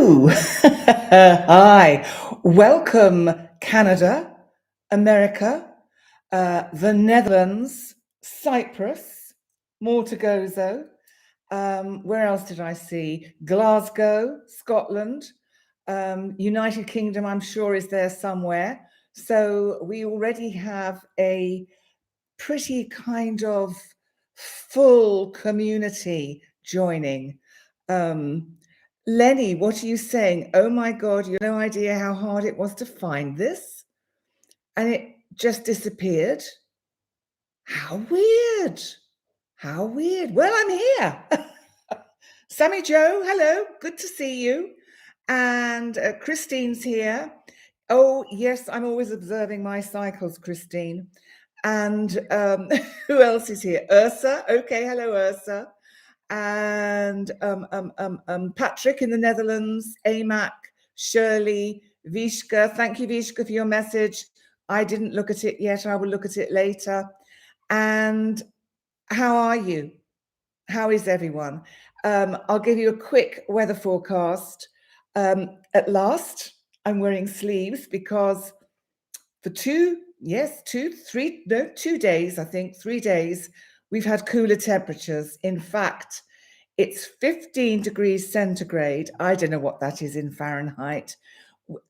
Hello. Hi. Welcome, Canada, America, the Netherlands, Cyprus, Mortagozo. Where else did I see? Glasgow, Scotland, United Kingdom, I'm sure, is there somewhere. So we already have a pretty kind of full community joining. Lenny, what are you saying? Oh my God, you have no idea how hard it was to find this. And it just disappeared. How weird. How weird. Well, I'm here. Sammy Joe, hello. Good to see you. And Christine's here. Oh, yes, I'm always observing my cycles, Christine. And who else is here? Ursa. Okay, hello, Ursa. And Patrick in the Netherlands, Amac, Shirley, Vishka. Thank you, Vishka, for your message. I didn't look at it yet. I will look at it later. And how are you? How is everyone? I'll give you a quick weather forecast. At last, I'm wearing sleeves because for 2 days, I think, 3 days, we've had cooler temperatures. In fact, it's 15 degrees centigrade. I don't know what that is in Fahrenheit.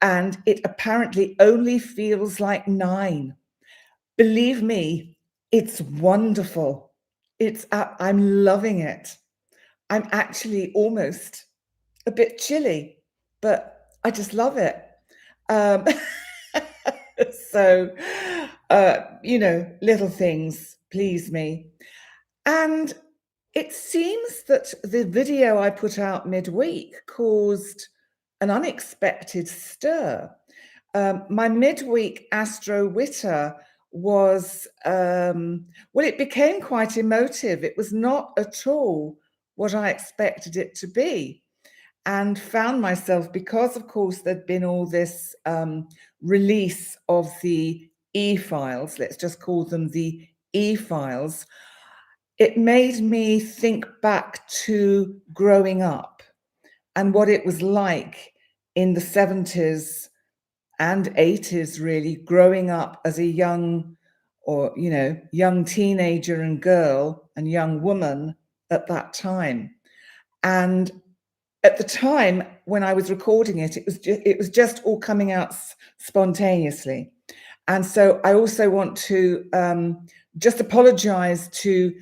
And it apparently only feels like 9. Believe me, it's wonderful. I'm loving it. I'm actually almost a bit chilly, but I just love it. So, little things please me. And it seems that the video I put out midweek caused an unexpected stir. My midweek Astro Witter was, it became quite emotive. It was not at all what I expected it to be. And found myself, because of course there'd been all this release of the e-files, let's just call them the e-files, it made me think back to growing up and what it was like in the 70s and 80s, really, growing up as a young teenager and girl and young woman at that time. And at the time when I was recording it, it was just all coming out spontaneously. And so I also want to just apologize to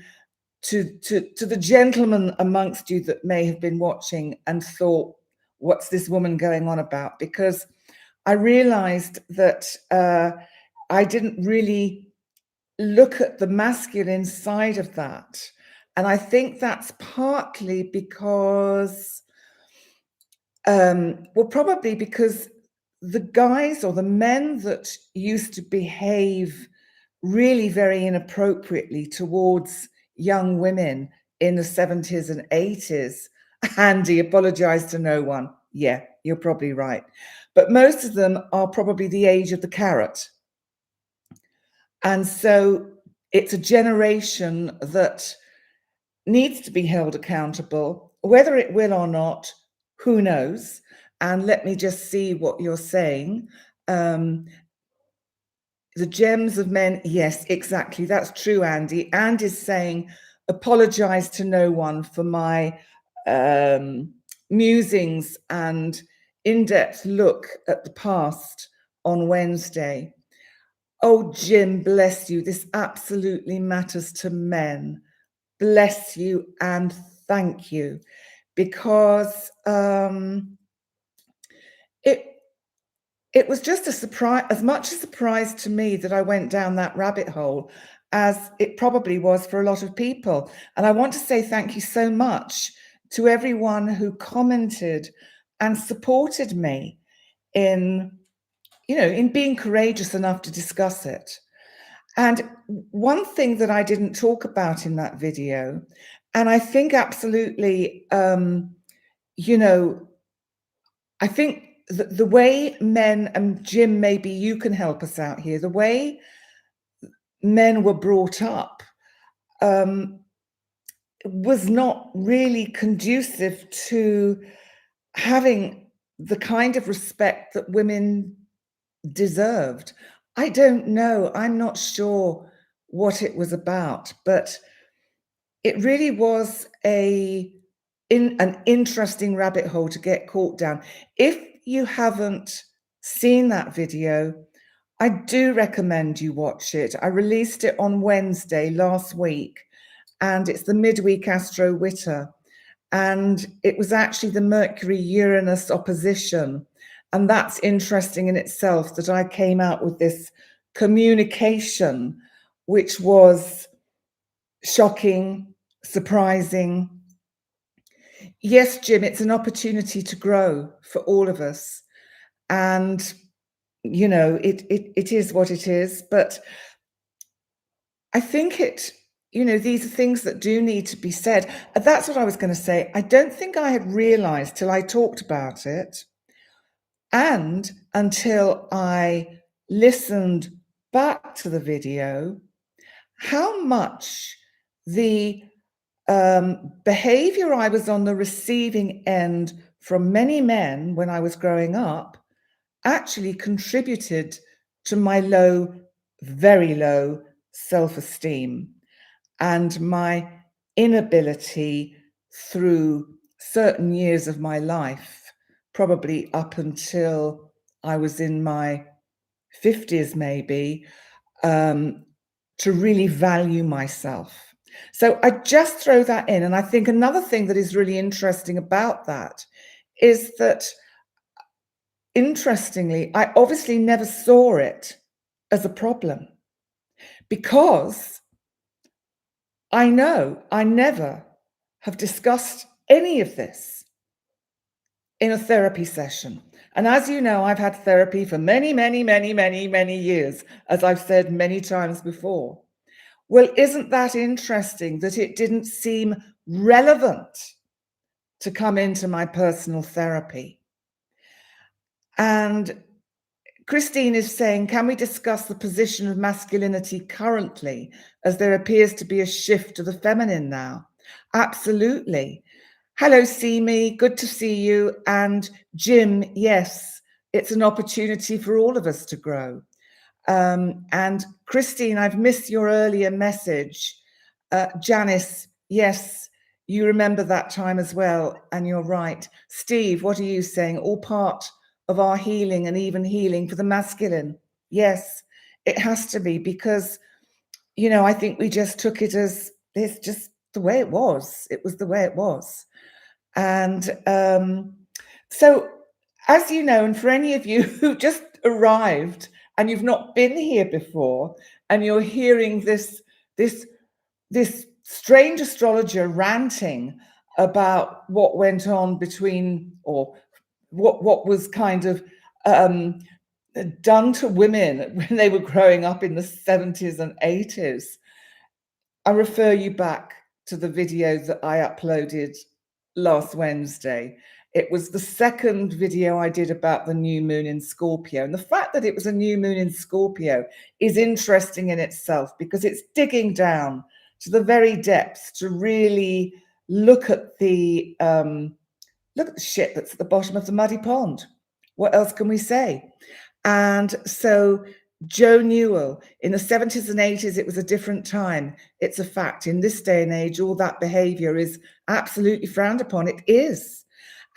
the gentlemen amongst you that may have been watching and thought, what's this woman going on about? Because I realized that I didn't really look at the masculine side of that. And I think that's partly because probably because the guys or the men that used to behave really very inappropriately towards young women in the 70s and 80s, Andy, apologize to no one. Yeah, you're probably right. But most of them are probably the age of the carrot. And so it's a generation that needs to be held accountable, whether it will or not. Who knows? And let me just see what you're saying. The gems of men. Yes, exactly. That's true, Andy. Andy's saying, apologize to no one for my musings and in-depth look at the past on Wednesday. Oh, Jim, bless you. This absolutely matters to men. Bless you and thank you. Because it was just a surprise, as much a surprise to me that I went down that rabbit hole as it probably was for a lot of people. And I want to say thank you so much to everyone who commented and supported me in being courageous enough to discuss it. And one thing that I didn't talk about in that video, and I think absolutely, I think the way men, and Jim, maybe you can help us out here, the way men were brought up was not really conducive to having the kind of respect that women deserved. I don't know. I'm not sure what it was about, but it really was an interesting rabbit hole to get caught down. If you haven't seen that video, I do recommend you watch it. I released it on Wednesday last week, and it's the midweek Astro Witter. And it was actually the Mercury-Uranus opposition. And that's interesting in itself, that I came out with this communication, which was shocking, surprising. Yes, Jim, it's an opportunity to grow for all of us. And, you know, it is what it is. But I think these are things that do need to be said. That's what I was going to say. I don't think I had realized till I talked about it and until I listened back to the video, how much the behavior I was on the receiving end from many men when I was growing up actually contributed to my low, very low self-esteem and my inability through certain years of my life, probably up until I was in my 50s maybe, to really value myself. So I just throw that in. And I think another thing that is really interesting about that is that, interestingly, I obviously never saw it as a problem, because I know I never have discussed any of this in a therapy session. And as you know, I've had therapy for many, many, many, many, many years, as I've said many times before. Well, isn't that interesting that it didn't seem relevant to come into my personal therapy? And Christine is saying, can we discuss the position of masculinity currently, as there appears to be a shift to the feminine now? Absolutely. Hello, Simi, good to see you. And Jim, yes, it's an opportunity for all of us to grow. And Christine, I've missed your earlier message. Janice, yes, you remember that time as well, and you're right. Steve, what are you saying? All part of our healing, and even healing for the masculine. Yes, it has to be, because, I think we just took it as it's just the way it was. It was the way it was. And so, as you know, and for any of you who just arrived and you've not been here before, and you're hearing this strange astrologer ranting about what went on between, or what was kind of done to women when they were growing up in the 70s and 80s, I refer you back to the video that I uploaded last Wednesday. It was the second video I did about the new moon in Scorpio. And the fact that it was a new moon in Scorpio is interesting in itself, because it's digging down to the very depths to really look at the shit that's at the bottom of the muddy pond. What else can we say? And so Joe Newell, in the 70s and 80s, it was a different time. It's a fact. In this day and age, all that behavior is absolutely frowned upon. It is.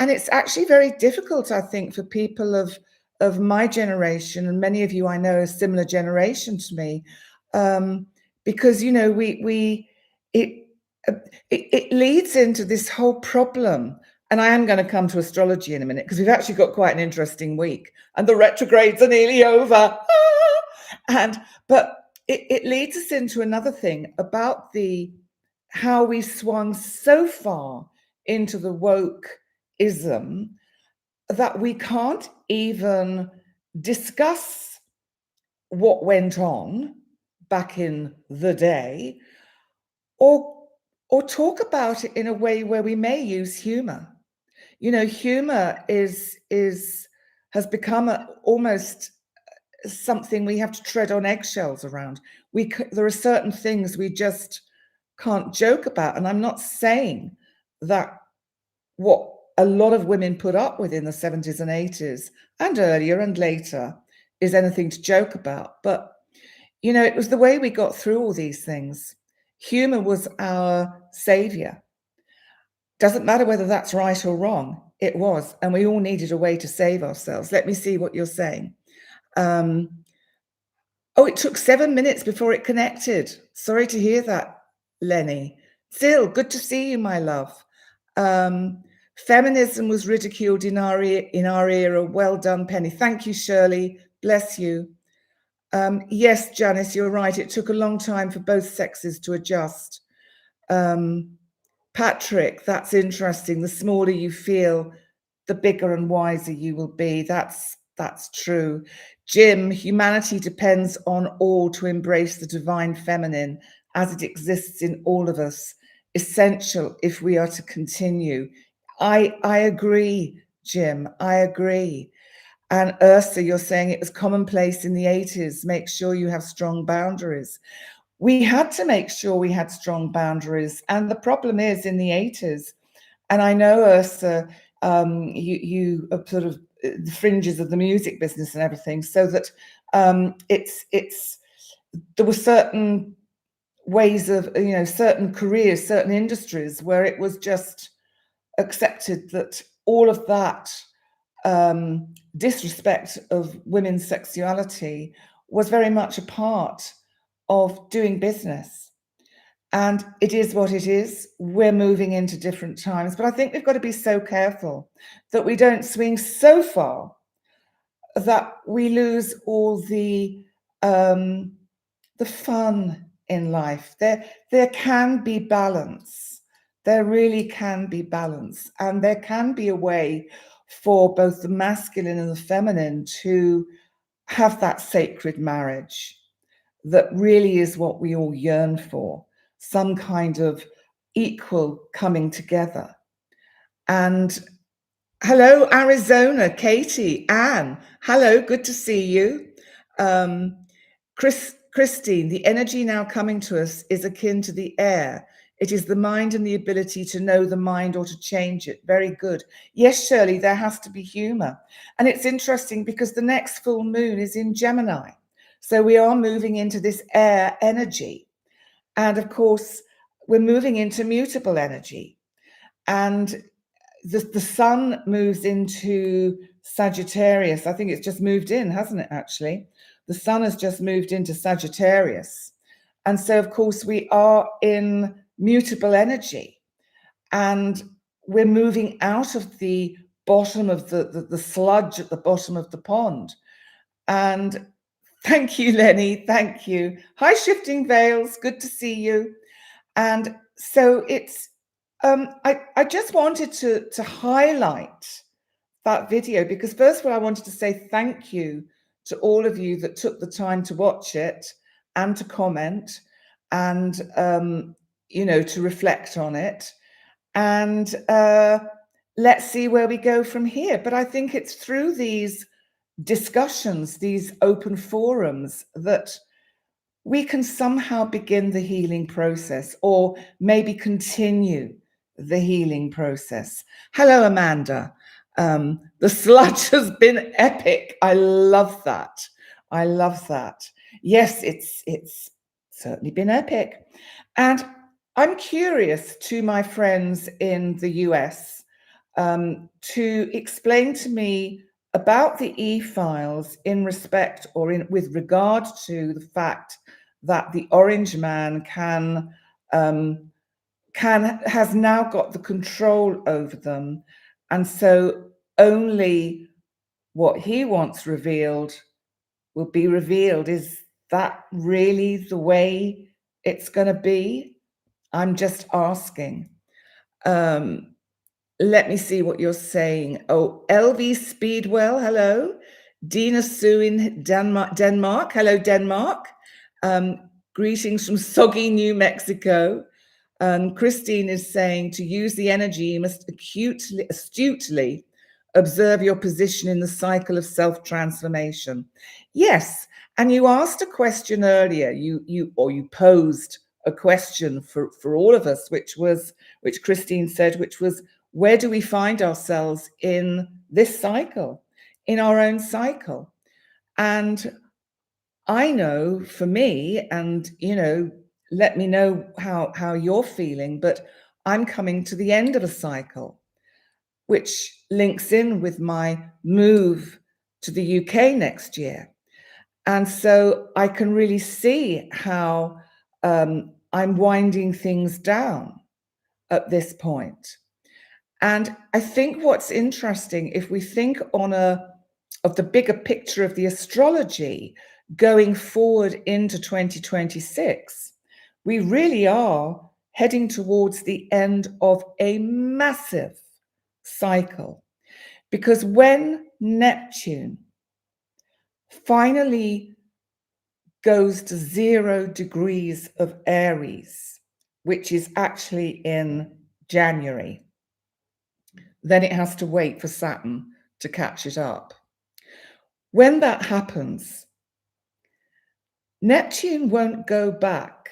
And it's actually very difficult, I think, for people of my generation, and many of you I know are a similar generation to me, because, it leads into this whole problem. And I am going to come to astrology in a minute, because we've actually got quite an interesting week, and the retrogrades are nearly over. But it leads us into another thing about how we swung so far into the wokeism that we can't even discuss what went on back in the day, or talk about it in a way where we may use humor. Humor has become almost something we have to tread on eggshells around. There are certain things we just can't joke about. And I'm not saying that what a lot of women put up with in the 70s and 80s and earlier and later is anything to joke about. But, you know, it was the way we got through all these things. Humor was our savior. Doesn't matter whether that's right or wrong. It was. And we all needed a way to save ourselves. Let me see what you're saying. Oh, it took 7 minutes before it connected. Sorry to hear that, Lenny. Still, good to see you, my love. Feminism was ridiculed in our era. Well done, Penny. Thank you, Shirley. Bless you. Yes, Janice, you're right. It took a long time for both sexes to adjust. Patrick, that's interesting. The smaller you feel, the bigger and wiser you will be. That's true. Jim, humanity depends on all to embrace the divine feminine as it exists in all of us, essential if we are to continue. I agree, Jim. I agree. And Ursa, you're saying it was commonplace in the 80s. Make sure you have strong boundaries. We had to make sure we had strong boundaries. And the problem is in the 80s, and I know, Ursa, you are sort of the fringes of the music business and everything, so that there were certain ways of, you know, certain careers, certain industries where it was just accepted that all of that disrespect of women's sexuality was very much a part of doing business. And it is what it is. We're moving into different times. But I think we've got to be so careful that we don't swing so far that we lose all the fun in life. There can be balance. There really can be balance. And there can be a way for both the masculine and the feminine to have that sacred marriage that really is what we all yearn for, some kind of equal coming together. And hello, Arizona, Katie, Anne. Hello, good to see you. Christine, the energy now coming to us is akin to the air. It is the mind and the ability to know the mind or to change it. Very good. Yes, Shirley, there has to be humor. And it's interesting because the next full moon is in Gemini. So we are moving into this air energy. And of course, we're moving into mutable energy. And the sun moves into Sagittarius. I think it's just moved in, hasn't it, actually? The sun has just moved into Sagittarius. And so, of course, we are in mutable energy. And we're moving out of the bottom of the sludge at the bottom of the pond. And thank you, Lenny. Thank you. Hi, Shifting Veils. Good to see you. And so it's, I just wanted to highlight that video because first of all, I wanted to say thank you to all of you that took the time to watch it and to comment and, you know, to reflect on it. And let's see where we go from here. But I think it's through these discussions, these open forums, that we can somehow begin the healing process or maybe continue the healing process. Hello, Amanda. The sludge has been epic. I love that. I love that. Yes, it's certainly been epic. And I'm curious to my friends in the US to explain to me about the e-files in respect or with regard to the fact that the Orange Man has now got the control over them, and so only what he wants revealed will be revealed. Is that really the way it's going to be? I'm just asking. Let me see what you're saying. Oh, LV Speedwell, hello. Dina Sue in Denmark. Hello, Denmark. Greetings from soggy New Mexico. Christine is saying to use the energy, you must astutely observe your position in the cycle of self-transformation. Yes, and you asked a question earlier, you posed a question for all of us, which Christine said, which was, Where do we find ourselves in this cycle, in our own cycle? And I know for me, and let me know how you're feeling, but I'm coming to the end of a cycle, which links in with my move to the UK next year. And so I can really see how I'm winding things down at this point. And I think what's interesting, if we think of the bigger picture of the astrology going forward into 2026, we really are heading towards the end of a massive cycle. Because when Neptune finally goes to 0 degrees of Aries, which is actually in January, then it has to wait for Saturn to catch it up. When that happens, Neptune won't go back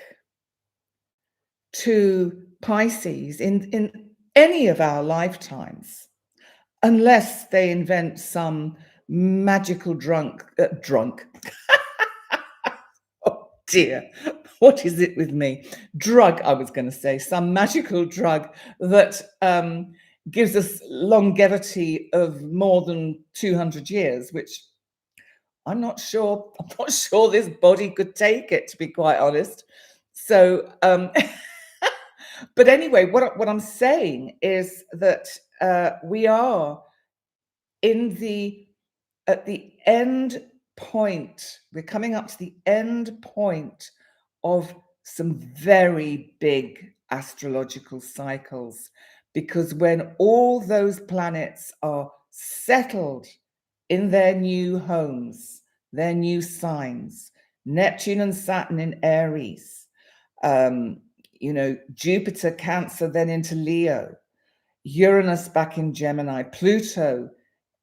to Pisces in any of our lifetimes, unless they invent some magical drunk. Oh dear, what is it with me? Drug, I was going to say, some magical drug that gives us longevity of more than 200 years, which I'm not sure this body could take it, to be quite honest. So, but anyway, what I'm saying is that we are at the end point. We're coming up to the end point of some very big astrological cycles, because when all those planets are settled in their new homes, their new signs, Neptune and Saturn in Aries, Jupiter, Cancer, then into Leo, Uranus back in Gemini, Pluto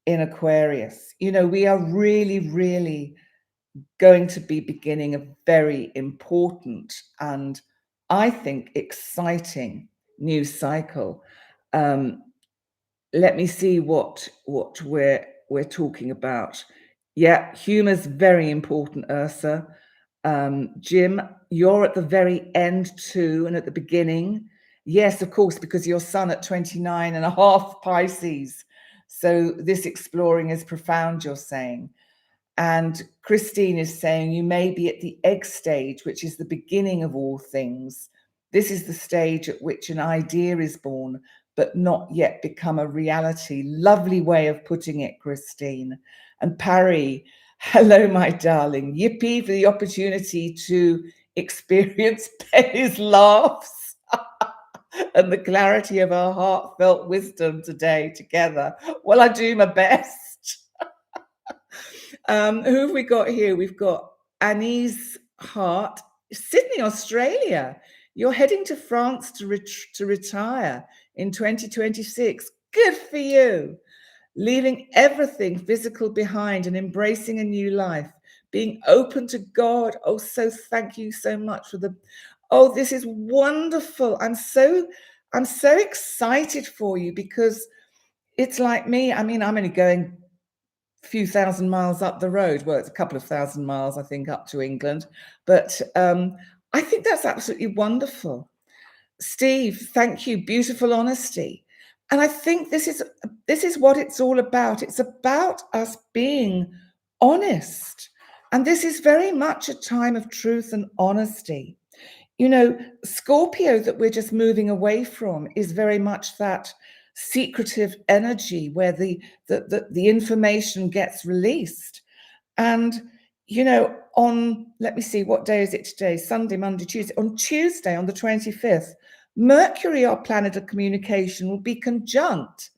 in Aquarius. We are really, really going to be beginning a very important and, I think, exciting new cycle. Let me see what we're talking about. Yeah, humor's very important, Ursa. Jim, you're at the very end too, and at the beginning. Yes, of course, because your sun at 29 and a half Pisces. So this exploring is profound, you're saying. And Christine is saying you may be at the egg stage, which is the beginning of all things. This is the stage at which an idea is born, but not yet become a reality. Lovely way of putting it, Christine. And Parry, hello, my darling. Yippee for the opportunity to experience Penny's laughs and the clarity of our heartfelt wisdom today together. Well, I do my best. Who have we got here? We've got Annie's Hart, Sydney, Australia. You're heading to France to retire in 2026. Good for you. Leaving everything physical behind and embracing a new life. Being open to God. Oh, so thank you so much for the... Oh, this is wonderful. I'm so excited for you, because it's like me. I mean, I'm only going few thousand miles up the road. Well, it's a couple of thousand miles, I think, up to England. But I think that's absolutely wonderful. Steve, thank you. Beautiful honesty. And I think this is what it's all about. It's about us being honest. And this is very much a time of truth and honesty. Scorpio that we're just moving away from is very much that secretive energy where the information gets released. And let me see, what day is it today? Sunday, Monday, Tuesday. On Tuesday, on the 25th, Mercury, our planet of communication, will be conjunct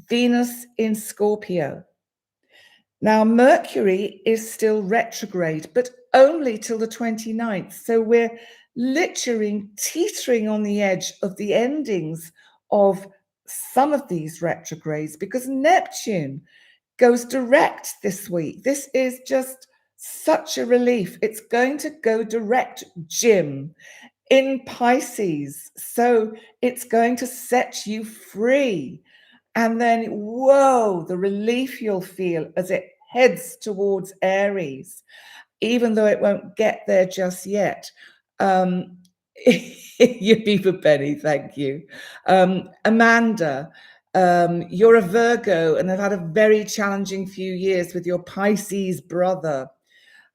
Venus in Scorpio. Now, Mercury is still retrograde, but only till the 29th. So we're literally teetering on the edge of the endings of some of these retrogrades, because Neptune goes direct this week. This is just such a relief. It's going to go direct, Jim, in Pisces. So it's going to set you free. And then, whoa, the relief you'll feel as it heads towards Aries, even though it won't get there just yet. Yippee for Penny, thank you. Amanda, you're a Virgo and have had a very challenging few years with your Pisces brother.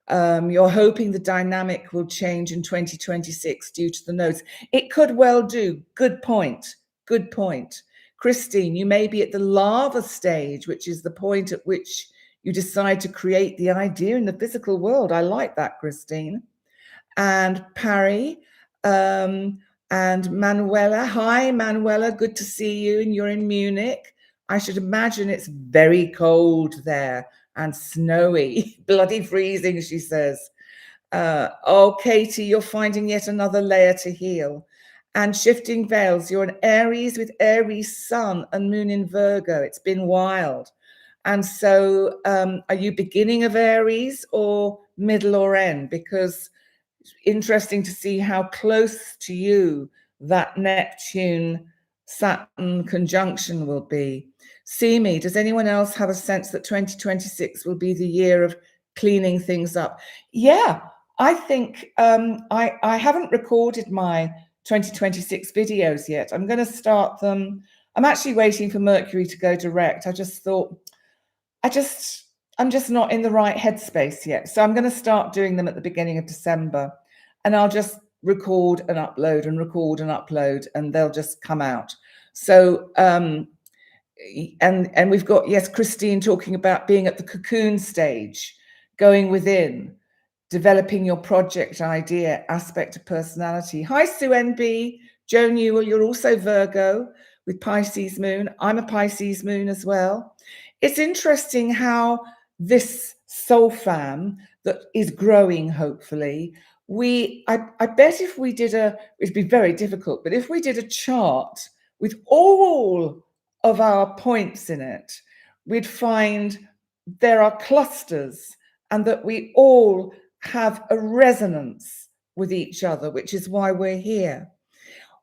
You're hoping the dynamic will change in 2026 due to the nodes. It could well do. Good point. Good point. Christine, you may be at the larva stage, which is the point at which you decide to create the idea in the physical world. I like that, Christine. And Parry, and Manuela. Hi, Manuela. Good to see you. And you're in Munich. I should imagine it's very cold there and snowy. Bloody freezing, she says. Oh, Katie, you're finding yet another layer to heal. And Shifting Veils, you're an Aries with Aries sun and moon in Virgo. It's been wild. And so are you beginning of Aries or middle or end? Because it's interesting to see how close to you that Neptune Saturn conjunction will be. See me, does anyone else have a sense that 2026 will be the year of cleaning things up? Yeah, I think I haven't recorded my 2026 videos yet. I'm going to start them. I'm actually waiting for Mercury to go direct. I just thought, I'm just not in the right headspace yet. So I'm going to start doing them at the beginning of December, and I'll just record and upload and record and upload, and they'll just come out. So, and we've got, yes, Christine talking about being at the cocoon stage, going within, developing your project idea, aspect of personality. Hi, Sue NB, Joe Newell, you're also Virgo with Pisces moon. I'm a Pisces moon as well. It's interesting how this soul fam that is growing, hopefully, I bet if we did it'd be very difficult, but if we did a chart with all of our points in it, we'd find there are clusters and that we all have a resonance with each other, which is why we're here.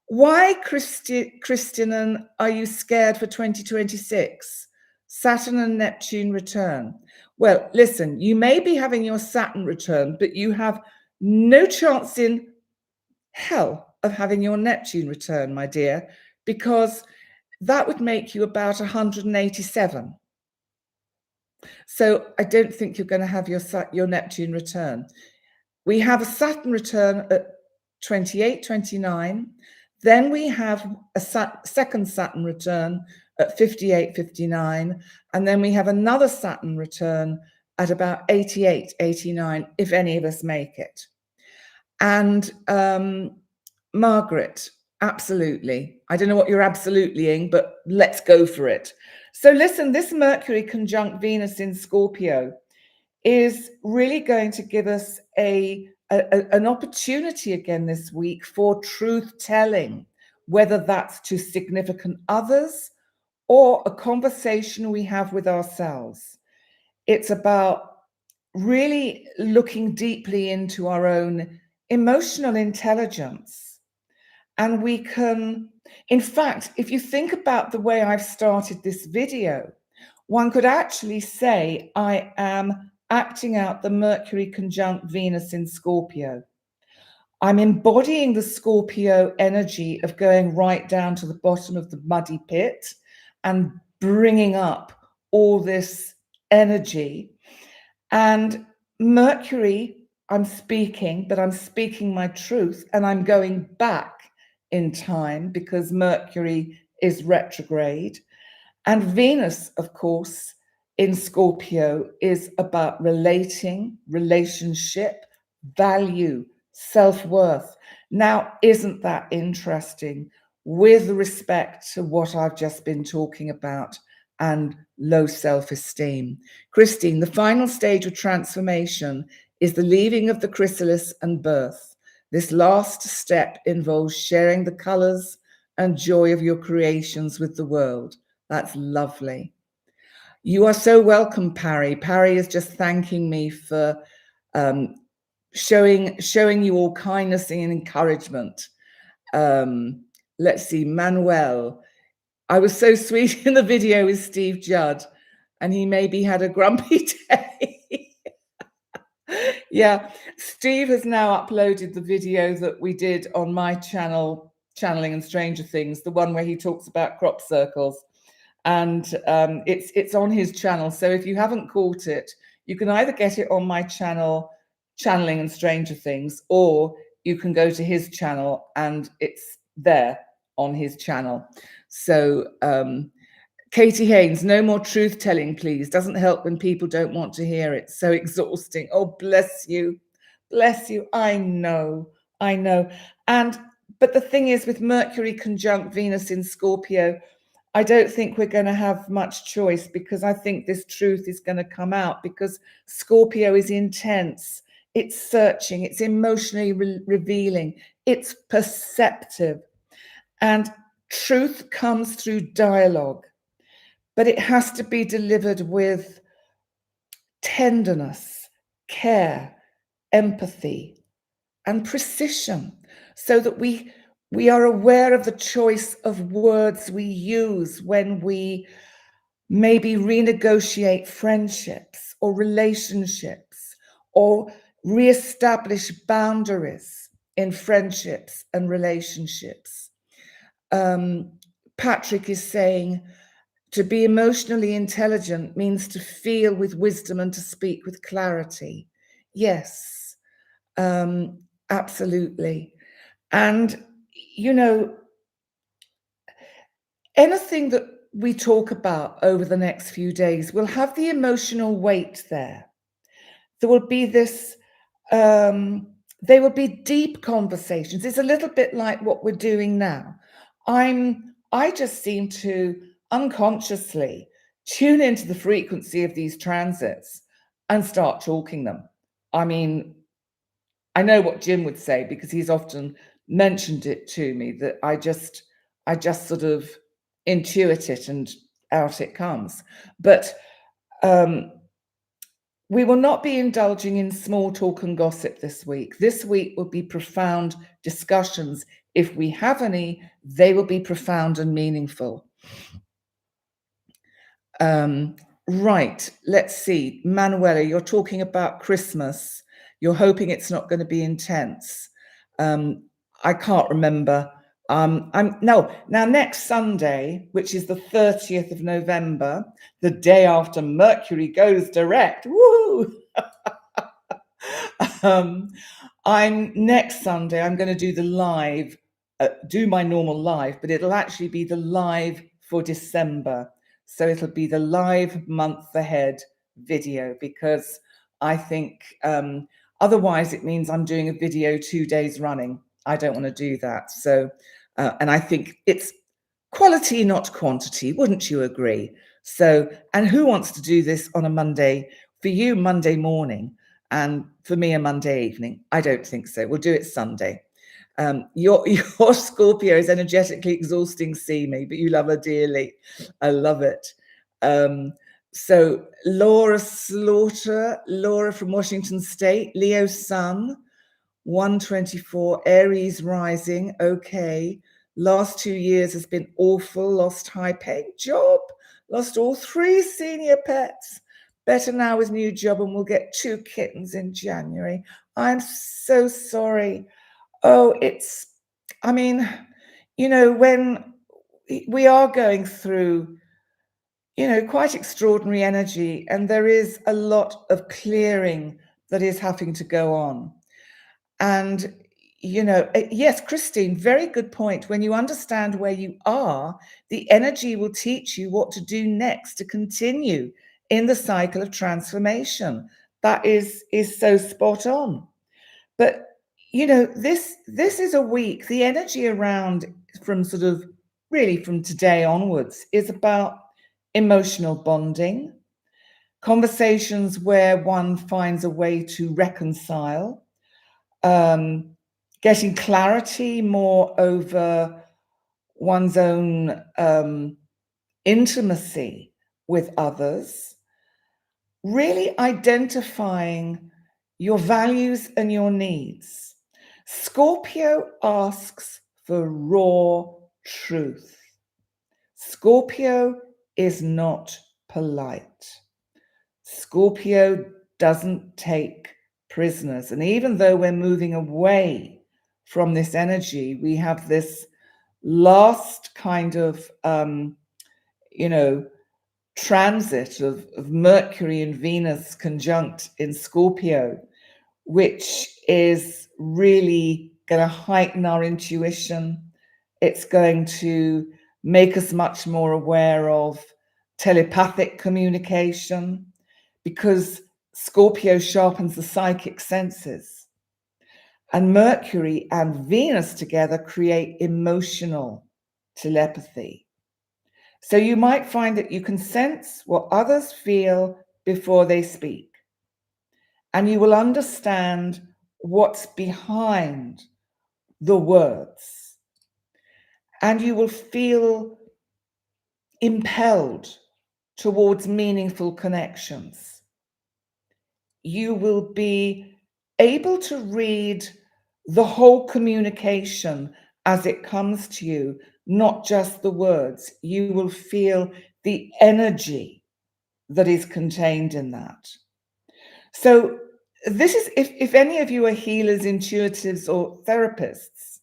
Why, Christian, are you scared for 2026? Saturn and Neptune return. Well, listen, you may be having your Saturn return, but you have no chance in hell of having your Neptune return, my dear, because that would make you about 187. So I don't think you're going to have your Neptune return. We have a Saturn return at 28, 29. Then we have a second Saturn return at 58, 59. And then we have another Saturn return at about 88, 89, if any of us make it. And Margaret, absolutely. I don't know what you're absolutelying, but let's go for it. So listen, this Mercury conjunct Venus in Scorpio is really going to give us an opportunity again this week for truth telling, whether that's to significant others or a conversation we have with ourselves. It's about really looking deeply into our own emotional intelligence. And we can, in fact, if you think about the way I've started this video, one could actually say I am acting out the Mercury conjunct Venus in Scorpio. I'm embodying the Scorpio energy of going right down to the bottom of the muddy pit and bringing up all this energy. And Mercury, I'm speaking, but I'm speaking my truth, and I'm going back in time because Mercury is retrograde. And Venus, of course, in Scorpio is about relating, relationship, value, self-worth. Now, isn't that interesting? With respect to what I've just been talking about and low self-esteem. Christine, the final stage of transformation is the leaving of the chrysalis and birth. This last step involves sharing the colors and joy of your creations with the world. That's lovely. You are so welcome, Parry. Parry is just thanking me for showing you all kindness and encouragement. Let's see, Manuel. I was so sweet in the video with Steve Judd, and he maybe had a grumpy day. Yeah, Steve has now uploaded the video that we did on my channel, Channeling and Stranger Things, the one where he talks about crop circles. And it's on his channel. So if you haven't caught it, you can either get it on my channel, Channeling and Stranger Things, or you can go to his channel and it's there on his channel. So Katie Haynes, no more truth telling, please. Doesn't help when people don't want to hear it. So exhausting. Oh, bless you. Bless you. I know. But the thing is, with Mercury conjunct Venus in Scorpio, I don't think we're going to have much choice, because I think this truth is going to come out, because Scorpio is intense. It's searching. It's emotionally revealing. It's perceptive. And truth comes through dialogue, but it has to be delivered with tenderness, care, empathy, and precision, so that we are aware of the choice of words we use when we maybe renegotiate friendships or relationships, or reestablish boundaries in friendships and relationships. Patrick is saying, to be emotionally intelligent means to feel with wisdom and to speak with clarity. Yes, absolutely. And, anything that we talk about over the next few days will have the emotional weight there. There will be this, they will be deep conversations. It's a little bit like what we're doing now. I just seem to unconsciously tune into the frequency of these transits and start talking them. I mean, I know what Jim would say, because he's often mentioned it to me, that I just sort of intuit it and out it comes. But we will not be indulging in small talk and gossip this week. This week will be profound discussions. If we have any, they will be profound and meaningful. Right, let's see. Manuela, you're talking about Christmas. You're hoping it's not going to be intense. I can't remember. Now next Sunday, which is the 30th of November, the day after Mercury goes direct. Woo! Next Sunday, I'm going to do the live, do my normal live, but it'll actually be the live for December. So it'll be the live month ahead video, because I think otherwise it means I'm doing a video 2 days running. I don't want to do that. So, and I think it's quality, not quantity. Wouldn't you agree? So, and who wants to do this on a Monday? For you, Monday morning, and for me, a Monday evening? I don't think so. We'll do it Sunday. Your Scorpio is energetically exhausting, see me, but you love her dearly. I love it. So Laura Slaughter, Laura from Washington State, Leo Sun, 124, Aries rising. Okay. Last 2 years has been awful. Lost high-paying job. Lost all 3 senior pets. Better now with new job, and we'll get 2 kittens in January. I'm so sorry. Oh, when we are going through, quite extraordinary energy, and there is a lot of clearing that is having to go on. And, yes, Christine, very good point. When you understand where you are, the energy will teach you what to do next to continue in the cycle of transformation. That is so spot on. But, this is a week, the energy around from today onwards is about emotional bonding, conversations where one finds a way to reconcile, getting clarity more over one's own intimacy with others, really identifying your values and your needs. Scorpio asks for raw truth. Scorpio is not polite. Scorpio doesn't take prisoners. And even though we're moving away from this energy, we have this last kind of, transit of Mercury and Venus conjunct in Scorpio, which is really going to heighten our intuition. It's going to make us much more aware of telepathic communication, because Scorpio sharpens the psychic senses. And Mercury and Venus together create emotional telepathy. So you might find that you can sense what others feel before they speak. And you will understand what's behind the words. And you will feel impelled towards meaningful connections. You will be able to read the whole communication as it comes to you, not just the words. You will feel the energy that is contained in that. So this is, if any of you are healers, intuitives, or therapists,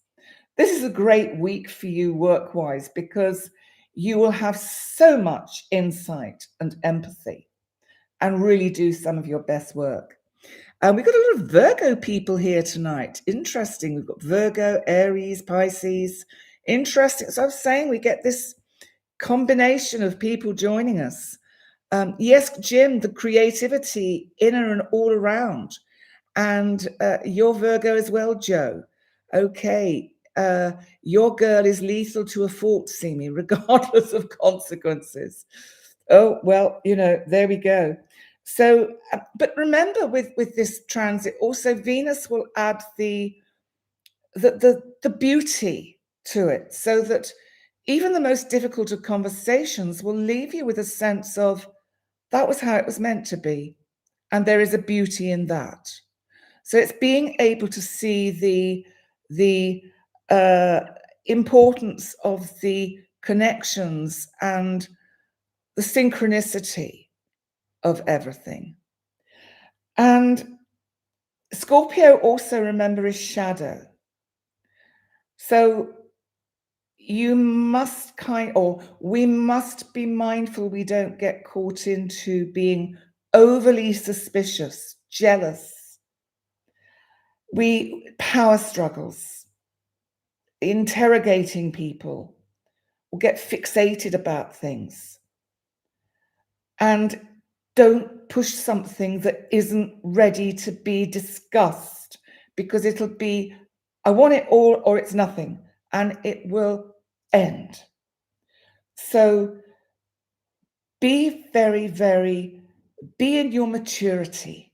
this is a great week for you work-wise, because you will have so much insight and empathy and really do some of your best work. And we've got a lot of Virgo people here tonight. Interesting. We've got Virgo, Aries, Pisces. Interesting. So I was saying we get this combination of people joining us. Yes, Jim, the creativity inner and all around. And you're Virgo as well, Joe. Okay. Your girl is lethal to a fault, Simi, regardless of consequences. Oh, well, there we go. So, but remember, with this transit, also Venus will add the beauty to it, so that even the most difficult of conversations will leave you with a sense of that was how it was meant to be, and there is a beauty in that. So it's being able to see the importance of the connections and the synchronicity of everything. And Scorpio also, remember, is shadow. So you must we must be mindful we don't get caught into being overly suspicious, jealous. Power struggles, interrogating people, or get fixated about things. And don't push something that isn't ready to be discussed, because it'll be, I want it all or it's nothing, and it will end. So be very, be in your maturity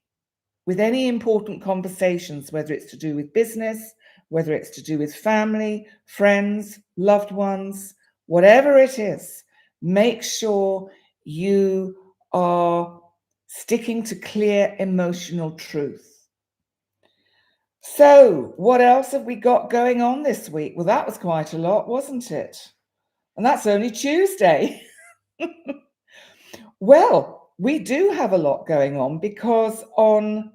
with any important conversations, whether it's to do with business, whether it's to do with family, friends, loved ones, whatever it is. Make sure you are sticking to clear emotional truth. So what else have we got going on this week? Well, that was quite a lot, wasn't it? And that's only Tuesday. Well, we do have a lot going on, because on,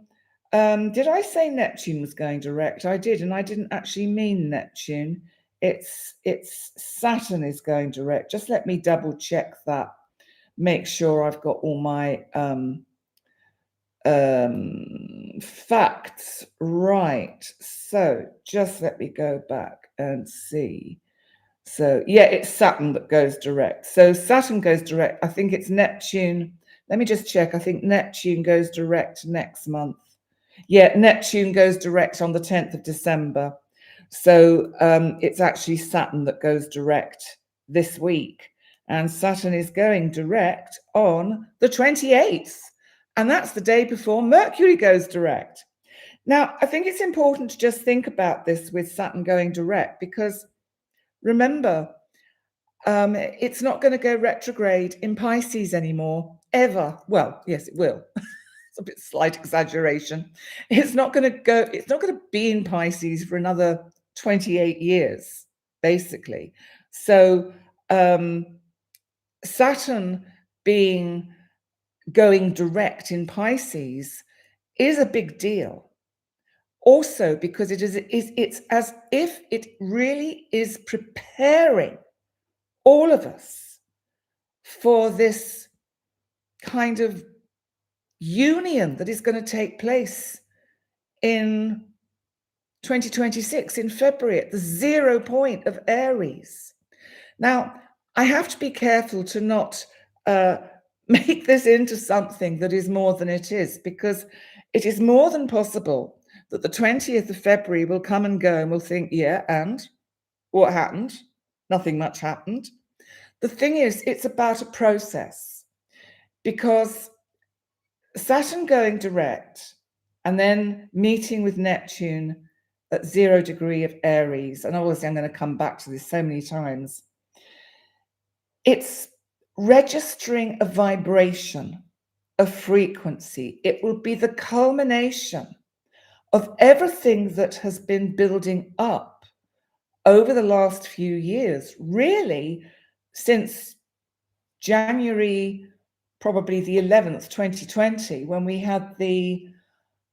did I say Neptune was going direct? I did, and I didn't actually mean Neptune. It's Saturn is going direct. Just let me double check that. Make sure I've got all my facts right. So just let me go back and see. So yeah, it's Saturn that goes direct. So Saturn goes direct. I think it's Neptune. Let me just check. I think Neptune goes direct next month. Yeah, Neptune goes direct on the 10th of December. So it's actually Saturn that goes direct this week. And Saturn is going direct on the 28th. And that's the day before Mercury goes direct. Now, I think it's important to just think about this with Saturn going direct, because remember, it's not going to go retrograde in Pisces anymore, ever. Well, yes, it will. It's a bit slight exaggeration. It's not going to be in Pisces for another 28 years, basically. So Saturn going direct in Pisces is a big deal. Also, because it's as if it really is preparing all of us for this kind of union that is going to take place in 2026 in February at the 0 point of Aries. Now, I have to be careful to not make this into something that is more than it is, because it is more than possible that the 20th of February will come and go and we'll think, yeah, and what happened? Nothing much happened. The thing is, it's about a process, because Saturn going direct and then meeting with Neptune at 0 degree of Aries, and obviously I'm going to come back to this so many times, it's registering a vibration, a frequency. It will be the culmination of everything that has been building up over the last few years, really since January, probably the 11th, 2020, when we had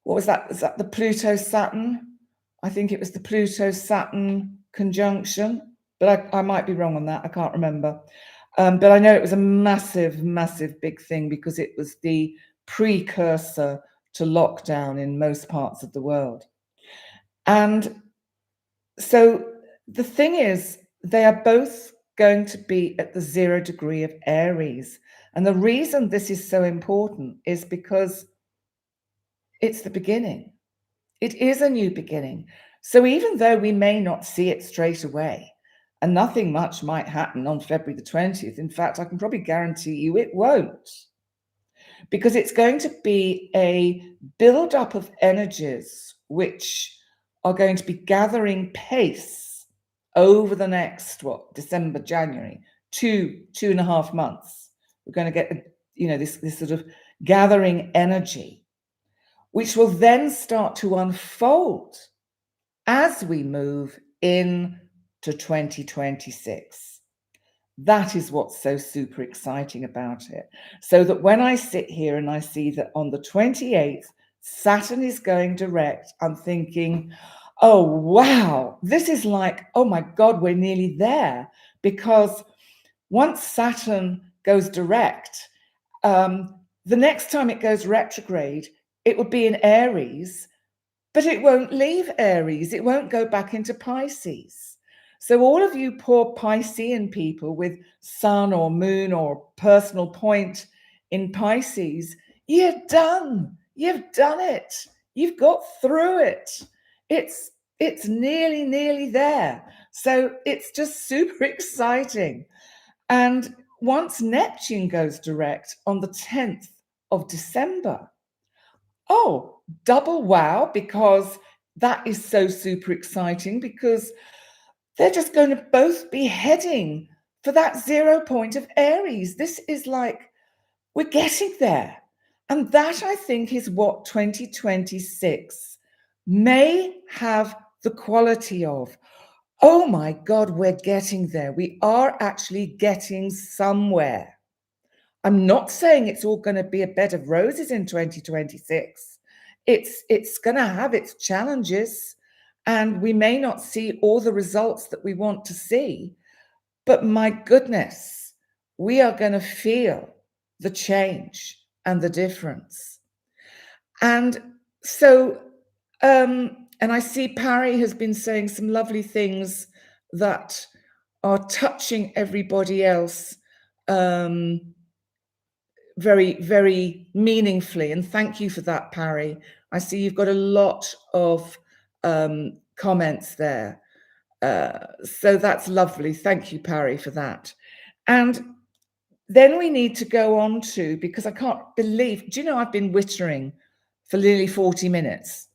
what was that? Was that the Pluto-Saturn? I think it was the Pluto-Saturn conjunction, but I might be wrong on that. I can't remember. But I know it was a massive, massive big thing, because it was the precursor to lockdown in most parts of the world. And so the thing is, they are both going to be at the 0 degree of Aries. And the reason this is so important is because it's the beginning. It is a new beginning. So even though we may not see it straight away, and nothing much might happen on February the 20th, in fact, I can probably guarantee you it won't, because it's going to be a build-up of energies which are going to be gathering pace over the next, December, January, 2.5 months. We're going to get, this sort of gathering energy, which will then start to unfold as we move into 2026. That is what's so super exciting about it. So that when I sit here and I see that on the 28th, Saturn is going direct, I'm thinking, oh, wow, this is like, oh my God, we're nearly there. Because once Saturn goes direct, the next time it goes retrograde, it will be in Aries, but it won't leave Aries. It won't go back into Pisces. So all of you poor Piscean people with sun or moon or personal point in Pisces, you're done. You've done it. You've got through it. It's nearly there. So it's just super exciting. And once Neptune goes direct on the 10th of December, oh, double wow, because that is so super exciting, because they're just going to both be heading for that 0 point of Aries. This is like, we're getting there. And that, I think, is what 2026 may have the quality of. Oh my God, we're getting there. We are actually getting somewhere. I'm not saying it's all going to be a bed of roses in 2026. It's going to have its challenges, and we may not see all the results that we want to see, but my goodness, we are going to feel the change and the difference. And so, and I see Parry has been saying some lovely things that are touching everybody else very, very meaningfully. And thank you for that, Parry. I see you've got a lot of comments there. So that's lovely. Thank you, Parry, for that. And then we need to go on to, because I can't believe, do you know I've been wittering for nearly 40 minutes?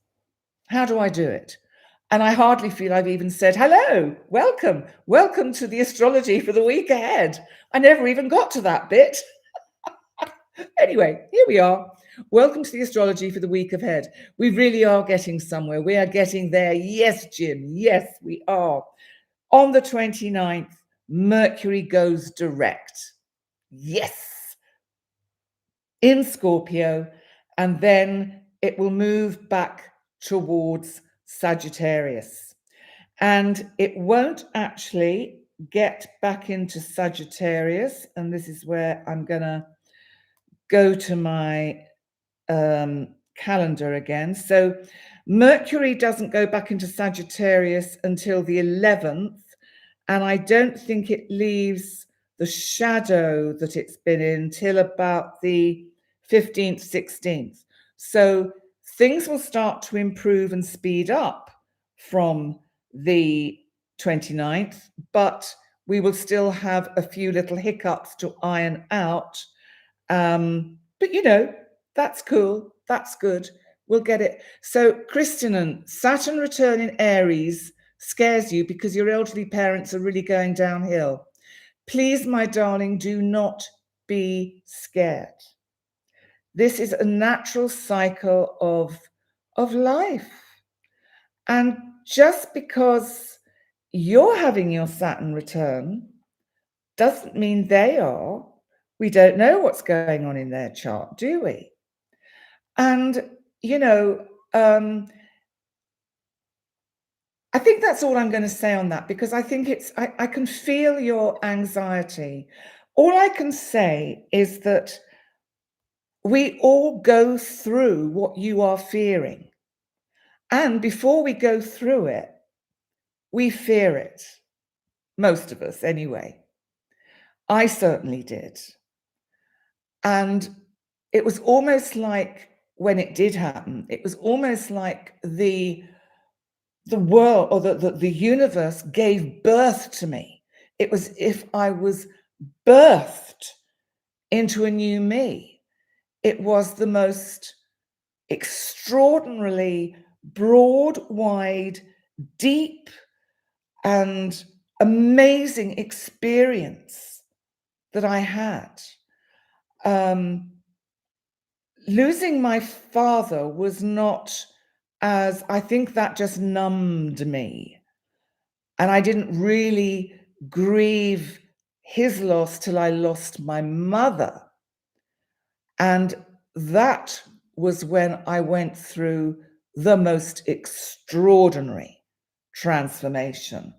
How do I do it? And I hardly feel I've even said, hello, welcome to the astrology for the week ahead. I never even got to that bit. Anyway, here we are. Welcome to the astrology for the week ahead. We really are getting somewhere. We are getting there. Yes, Jim. Yes, we are. On the 29th, Mercury goes direct. Yes. In Scorpio. And then it will move back towards Sagittarius. And it won't actually get back into Sagittarius. And this is where I'm going to go to my calendar again. So Mercury doesn't go back into Sagittarius until the 11th. And I don't think it leaves the shadow that it's been in till about the 15th, 16th. So things will start to improve and speed up from the 29th, but we will still have a few little hiccups to iron out. But you know, that's cool. That's good. We'll get it. So, Christian, Saturn return in Aries scares you because your elderly parents are really going downhill. Please, my darling, do not be scared. This is a natural cycle of life. And just because you're having your Saturn return doesn't mean they are. We don't know what's going on in their chart, do we? And, you know, I think that's all I'm going to say on that, because I think I can feel your anxiety. All I can say is that we all go through what you are fearing. And before we go through it, we fear it. Most of us, anyway. I certainly did. And it was almost like, when it did happen, it was almost like the world, or the universe, gave birth to me. It was as if I was birthed into a new me. It was the most extraordinarily broad, wide, deep, and amazing experience that I had. Losing my father was not, as I think that just numbed me. And I didn't really grieve his loss till I lost my mother. And that was when I went through the most extraordinary transformation.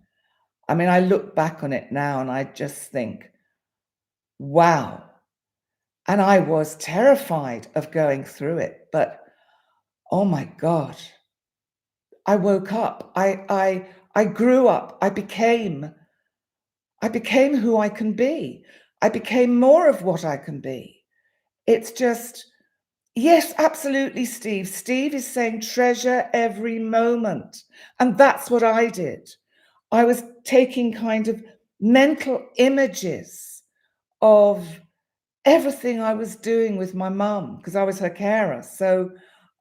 I mean, I look back on it now and I just think, wow. And I was terrified of going through it, but oh my God, I woke up. I grew up. I became who I can be. I became more of what I can be. It's just, yes, absolutely, Steve. Steve is saying treasure every moment. And that's what I did. I was taking kind of mental images of everything I was doing with my mum, because I was her carer. So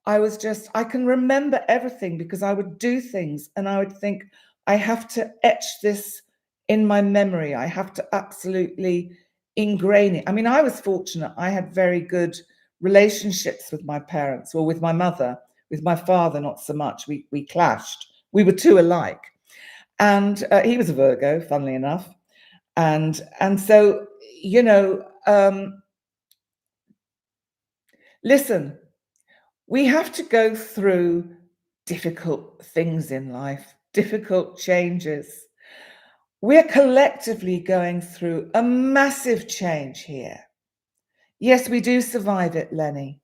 I can remember everything, because I would do things and I would think, I have to etch this in my memory. I have to absolutely ingrain it. I mean, I was fortunate. I had very good relationships with my parents, or with my mother. With my father, not so much. We clashed. We were two alike. And he was a Virgo, funnily enough. And so, you know, listen, we have to go through difficult things in life, difficult changes. We're collectively going through a massive change here. Yes, we do survive it, Lenny.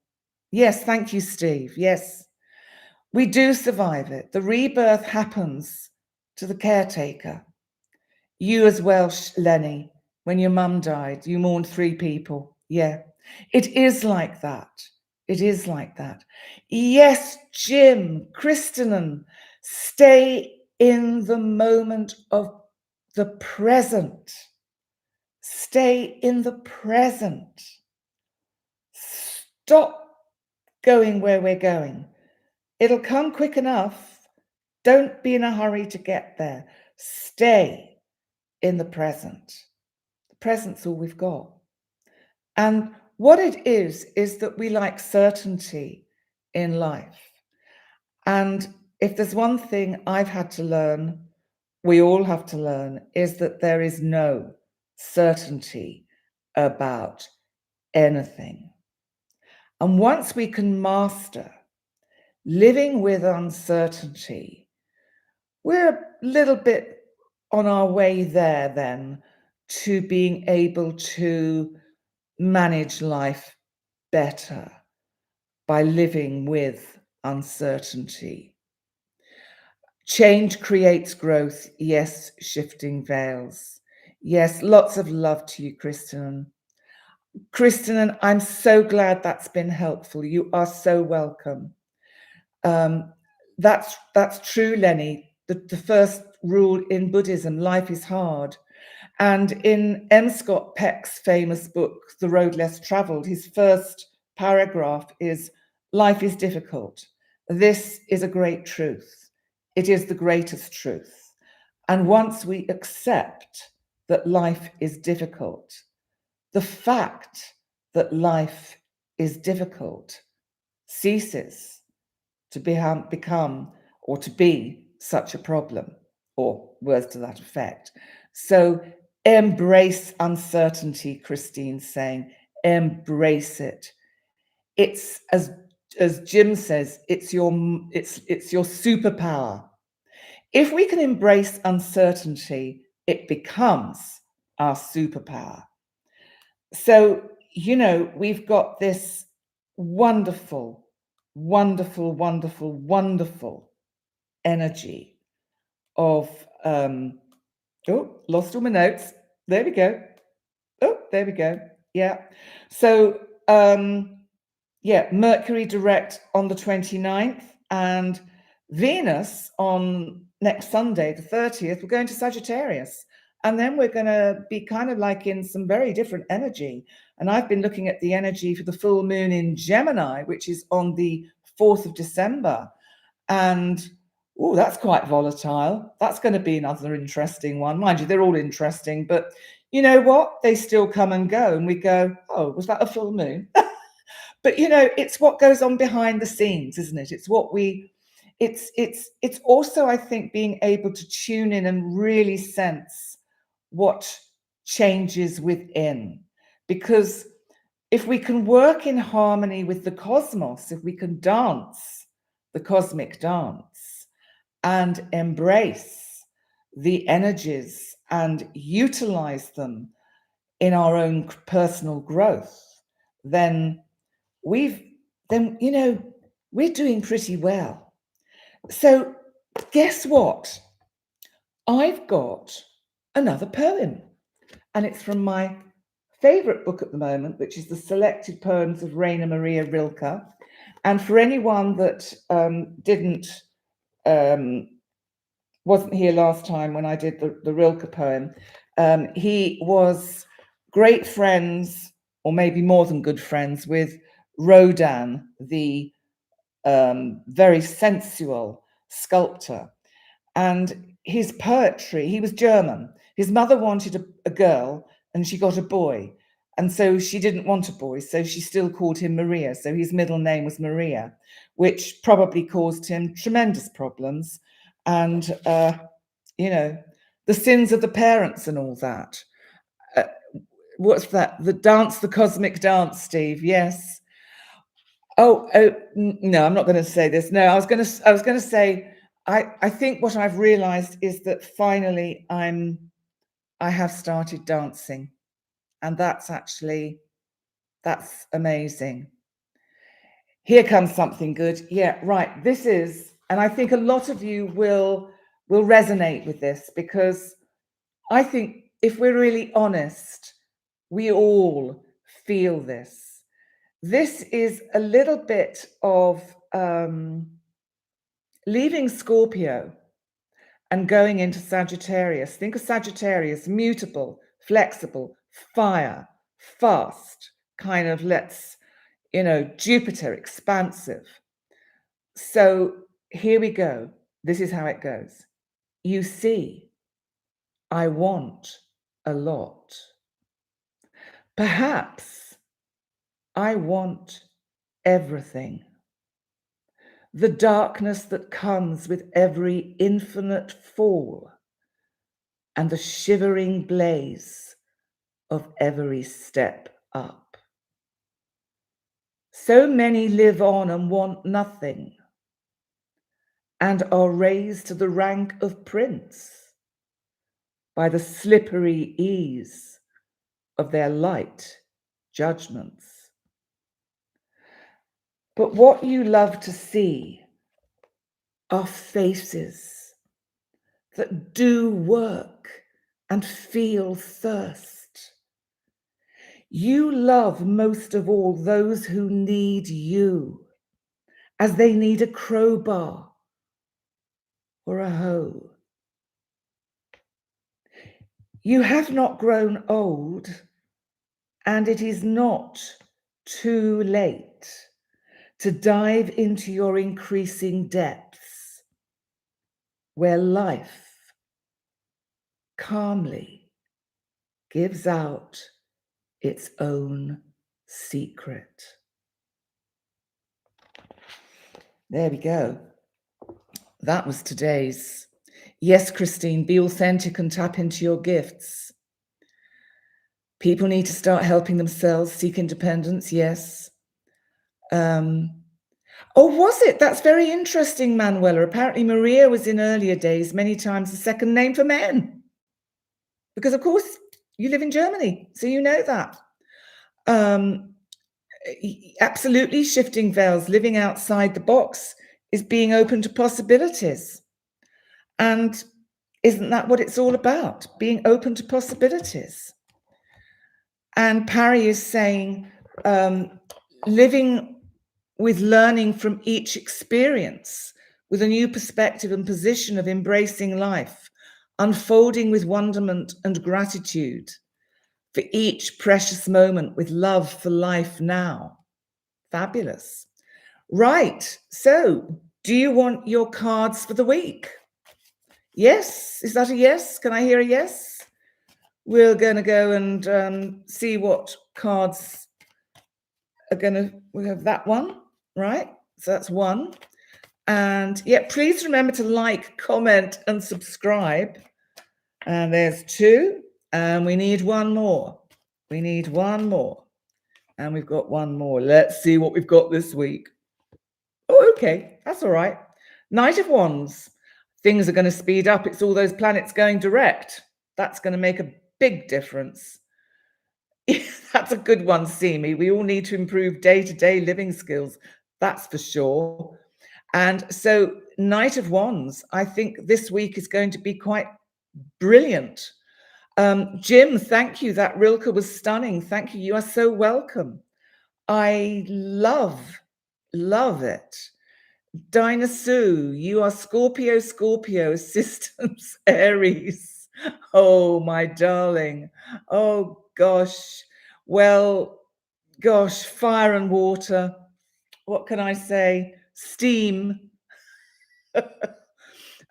Yes, thank you, Steve. Yes, we do survive it. The rebirth happens to the caretaker. You as well, Lenny, when your mum died, you mourned 3 people. Yeah, it is like that. It is like that. Yes, Jim, Kristen, stay in the moment of the present. Stay in the present. Stop going where we're going. It'll come quick enough. Don't be in a hurry to get there. Stay in the present. The present's all we've got. And What it is that we like certainty in life. And if there's one thing I've had to learn, we all have to learn, is that there is no certainty about anything. And once we can master living with uncertainty, we're a little bit on our way there then to being able to manage life better by living with uncertainty. Change creates growth. Yes, shifting veils. Yes, lots of love to you, Kristen. Kristen, and I'm so glad that's been helpful. You are so welcome. That's true, Lenny. The first rule in Buddhism, life is hard. And in M. Scott Peck's famous book, The Road Less Traveled, his first paragraph is, life is difficult. This is a great truth. It is the greatest truth. And once we accept that life is difficult, the fact that life is difficult ceases to become or to be such a problem, or words to that effect. So embrace uncertainty, Christine's saying. Embrace it. It's as Jim says, it's your superpower. If we can embrace uncertainty, it becomes our superpower. So, we've got this wonderful, wonderful, wonderful, wonderful energy of, lost all my notes. There we go. Oh, there we go. Yeah. So, Mercury direct on the 29th and Venus on next Sunday, the 30th, we're going to Sagittarius. And then we're going to be kind of like in some very different energy. And I've been looking at the energy for the full moon in Gemini, which is on the 4th of December. And, that's quite volatile. That's going to be another interesting one. Mind you, they're all interesting. But you know what? They still come and go. And we go, oh, was that a full moon? But it's what goes on behind the scenes, isn't it? It's what it's also, I think, being able to tune in and really sense what changes within. Because if we can work in harmony with the cosmos, if we can dance the cosmic dance and embrace the energies and utilize them in our own personal growth, then we're doing pretty well. So guess what? I've got another poem, and it's from my favorite book at the moment, which is the Selected Poems of Rainer Maria Rilke. And for anyone that wasn't here last time when I did the Rilke poem, he was great friends, or maybe more than good friends, with Rodin, the very sensual sculptor. And his poetry, he was German. His mother wanted a girl and she got a boy. And so she didn't want a boy, so she still called him Maria. So his middle name was Maria, which probably caused him tremendous problems. And, the sins of the parents and all that. What's that? The cosmic dance, Steve. Yes. Oh, no, I'm not going to say this. No, I was going to say, I think what I've realized is that finally I have started dancing, and that's amazing. Here comes something good. Yeah, right. This is, and I think a lot of you will resonate with this, because I think if we're really honest, we all feel this. This is a little bit of leaving Scorpio and going into Sagittarius. Think of Sagittarius, mutable, flexible, fire, fast, kind of Jupiter, expansive. So here we go. This is how it goes. You see, I want a lot. Perhaps I want everything. The darkness that comes with every infinite fall and the shivering blaze of every step up. So many live on and want nothing and are raised to the rank of prince by the slippery ease of their light judgments. But what you love to see are faces that do work and feel thirst. You love most of all those who need you, as they need a crowbar or a hoe. You have not grown old, and it is not too late to dive into your increasing depths, where life calmly gives out its own secret. There we go. That was today's. Yes, Christine, be authentic and tap into your gifts. People need to start helping themselves, seek independence, yes. Oh, was it? That's very interesting, Manuela. Apparently Maria was in earlier days many times the second name for men. Because, of course, you live in Germany, so you know that. Absolutely, shifting veils, living outside the box is being open to possibilities. And isn't that what it's all about? Being open to possibilities. And Parry is saying, living with learning from each experience, with a new perspective and position of embracing life, unfolding with wonderment and gratitude for each precious moment with love for life now. Fabulous. Right. So, do you want your cards for the week? Yes. Is that a yes? Can I hear a yes? We're going to go and see what cards are going to. We have that one, right? So that's one. And yeah, please remember to like, comment, and subscribe. And there's two. And we need one more. We need one more. And we've got one more. Let's see what we've got this week. Oh, okay. That's all right. Knight of Wands. Things are going to speed up. It's all those planets going direct. That's going to make a big difference. That's a good one, Simi. We all need to improve day-to-day living skills. That's for sure. And so Knight of Wands, I think this week is going to be quite brilliant. Jim, thank you. That Rilke was stunning. Thank you. You are so welcome. I love it. Dinah Sue, you are Scorpio, Systems, Aries. Oh, my darling. Oh, gosh. Well, gosh, fire and water. What can I say? Steam.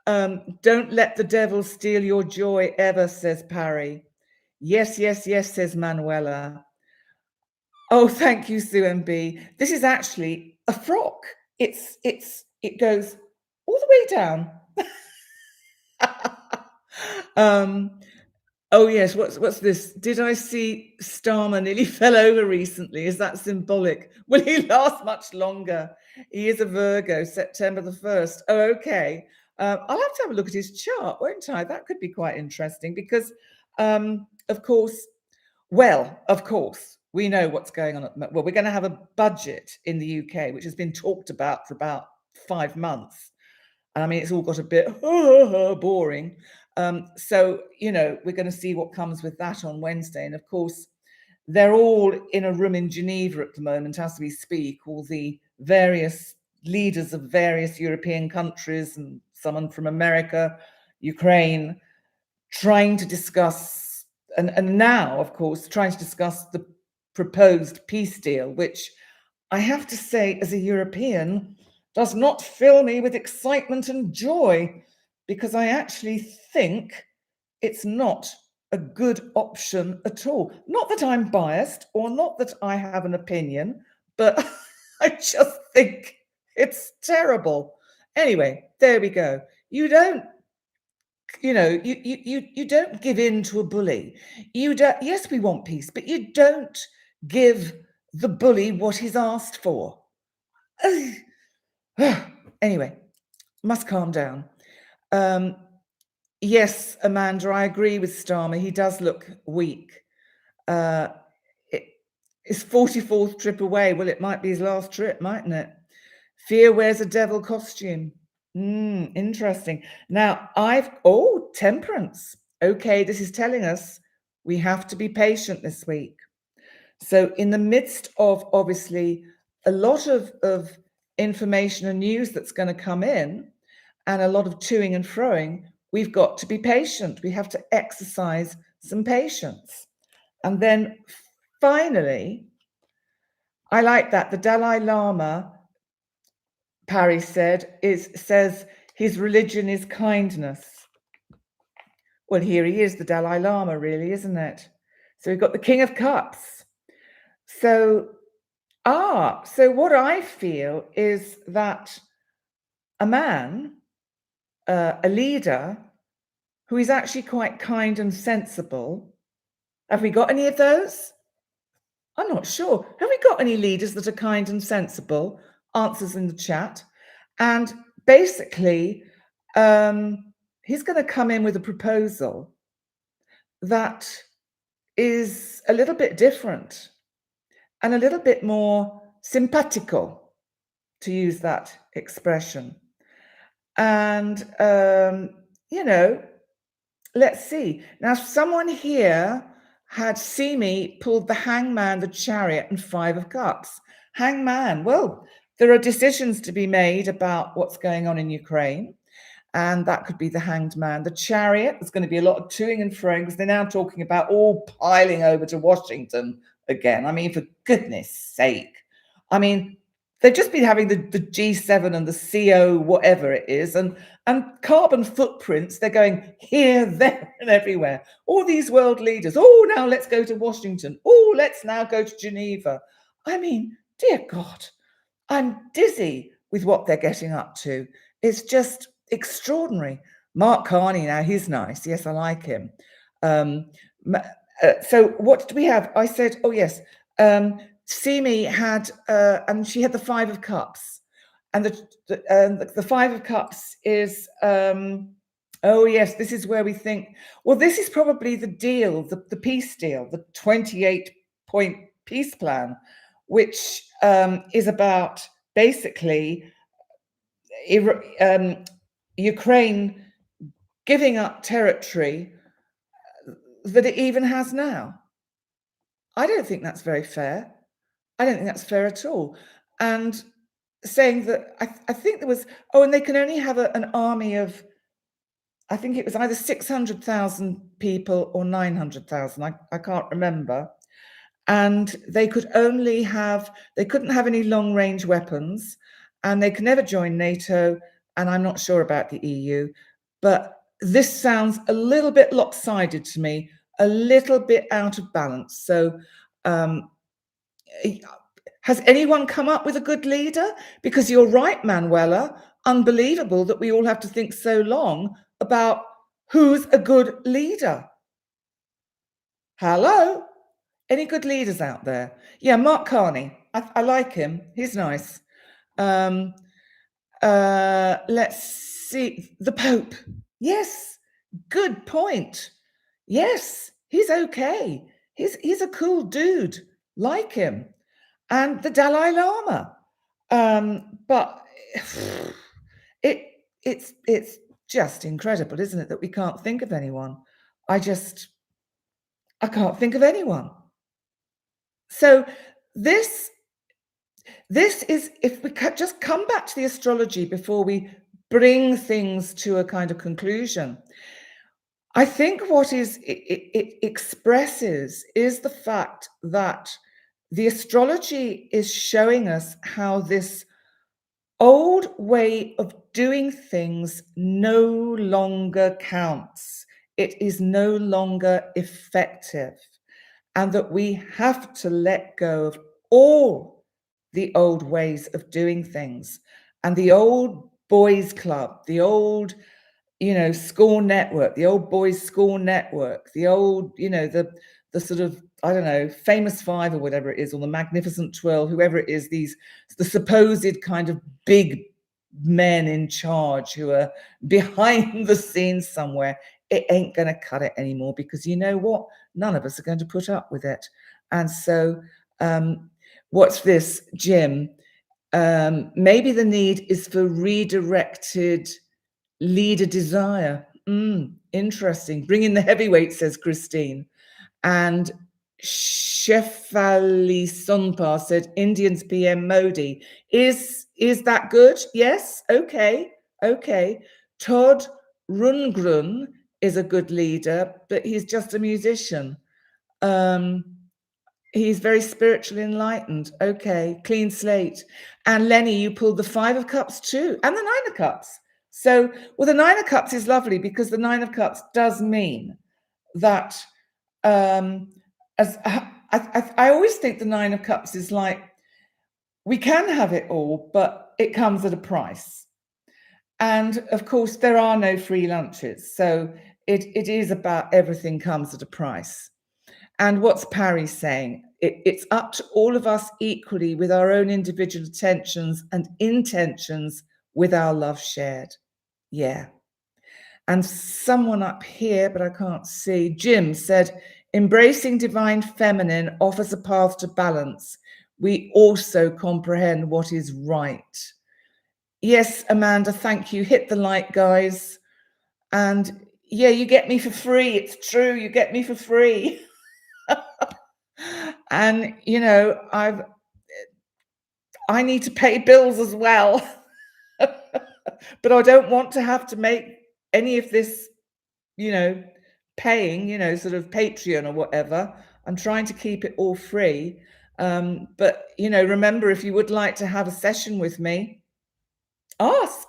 Don't let the devil steal your joy ever, says Parry. Yes, yes, yes, says Manuela. Oh, thank you, Sue MB. This is actually a frock. It goes all the way down. Oh yes, what's this? Did I see Starmer nearly fell over recently? Is that symbolic? Will he last much longer? He is a Virgo, September the 1st. Oh, okay. I'll have to have a look at his chart, won't I? That could be quite interesting because, of course, we know what's going on. Well, we're going to have a budget in the UK, which has been talked about for about 5 months. And I mean, it's all got a bit boring. So, we're going to see what comes with that on Wednesday. And of course, they're all in a room in Geneva at the moment as we speak, all the various leaders of various European countries and someone from America, Ukraine, trying to discuss, and now, of course, trying to discuss the proposed peace deal, which I have to say, as a European, does not fill me with excitement and joy, because I actually think it's not a good option at all. Not that I'm biased or not that I have an opinion, but I just think it's terrible. Anyway, there we go. You don't, you don't give in to a bully. You don't. Yes, we want peace, but you don't give the bully what he's asked for. Anyway, must calm down. Yes, Amanda, I agree with Starmer. He does look weak. His 44th trip away. Well, it might be his last trip, mightn't it? Fear wears a devil costume. Interesting. Now, temperance. Okay, this is telling us we have to be patient this week. So in the midst of, obviously, a lot of information and news that's going to come in and a lot of toing and froing, we've got to be patient. We have to exercise some patience. And then finally, I like that the Dalai Lama, Parry says his religion is kindness. Well, here he is, the Dalai Lama, really, isn't it? So we've got the King of Cups. So what I feel is that a man, a leader, who is actually quite kind and sensible. Have we got any of those? I'm not sure. Have we got any leaders that are kind and sensible? Answers in the chat. And basically, he's going to come in with a proposal that is a little bit different and a little bit more simpatico, to use that expression. And, let's see. Now, someone here had me pulled the Hangman, the Chariot, and Five of Cups. Hangman, well, there are decisions to be made about what's going on in Ukraine, and that could be the Hanged Man. The Chariot, there's going to be a lot of toing and froing because they're now talking about all piling over to Washington again. I mean, for goodness sake. I mean, they've just been having the G7 and the CO, whatever it is, and carbon footprints. They're going here, there, and everywhere. All these world leaders. Oh, now let's go to Washington. Oh, let's now go to Geneva. I mean, dear God, I'm dizzy with what they're getting up to. It's just extraordinary. Mark Carney now, he's nice. Yes, I like him. So what do we have? I said, oh, yes. Simi had, and she had the Five of Cups. And the Five of Cups is, oh, yes, this is where we think, well, this is probably the deal, the peace deal, the 28-point peace plan, which is about basically Ukraine giving up territory that it even has now. I don't think that's very fair. I don't think that's fair at all. And saying that I think there was, and they can only have an army of, I think it was either 600,000 people or 900,000. I can't remember. And they couldn't have any long range weapons, and they can never join NATO. And I'm not sure about the EU, but this sounds a little bit lopsided to me, a little bit out of balance. So has anyone come up with a good leader? Because you're right, Manuela, unbelievable that we all have to think so long about who's a good leader. Hello? Any good leaders out there? Yeah, Mark Carney. I like him. He's nice. Let's see. The Pope. Yes. Good point. Yes, he's okay. He's a cool dude. Like him. And the Dalai Lama. But it's just incredible, isn't it, that we can't think of anyone? I can't think of anyone. So this is, if we just come back to the astrology before we bring things to a kind of conclusion, I think what it expresses is the fact that the astrology is showing us how this old way of doing things no longer counts. it is no longer effective, and that we have to let go of all the old ways of doing things and the old boys club, the old, school network, the old boys school network, the old, the sort of, I don't know, famous five or whatever it is, or the magnificent 12, whoever it is, the supposed kind of big men in charge who are behind the scenes somewhere. It ain't going to cut it anymore, because you know what? None of us are going to put up with it. And so, what's this, Jim? Maybe the need is for redirected leader desire. Interesting. Bring in the heavyweight, says Christine. And Shefali Sonpa said, Indians PM Modi. Is that good? Yes. Okay. Todd Rundgren is a good leader, but he's just a musician. He's very spiritually enlightened. Okay. Clean slate. And Lenny, you pulled the 5 of Cups too, and the 9 of Cups. So, well, the 9 of Cups is lovely, because the 9 of Cups does mean that, as I always think the 9 of Cups is like, we can have it all, but it comes at a price. And of course, there are no free lunches. So it is about everything comes at a price. And what's Parry saying? It's up to all of us equally, with our own individual attentions and intentions, with our love shared. Yeah. And someone up here, but I can't see, Jim said, embracing divine feminine offers a path to balance. We also comprehend what is right. Yes, Amanda, thank you. Hit the like, guys. And yeah, you get me for free. It's true. You get me for free. And, I need to pay bills as well. But I don't want to have to make any of this, paying, sort of Patreon or whatever. I'm trying to keep it all free. But, remember, if you would like to have a session with me, ask.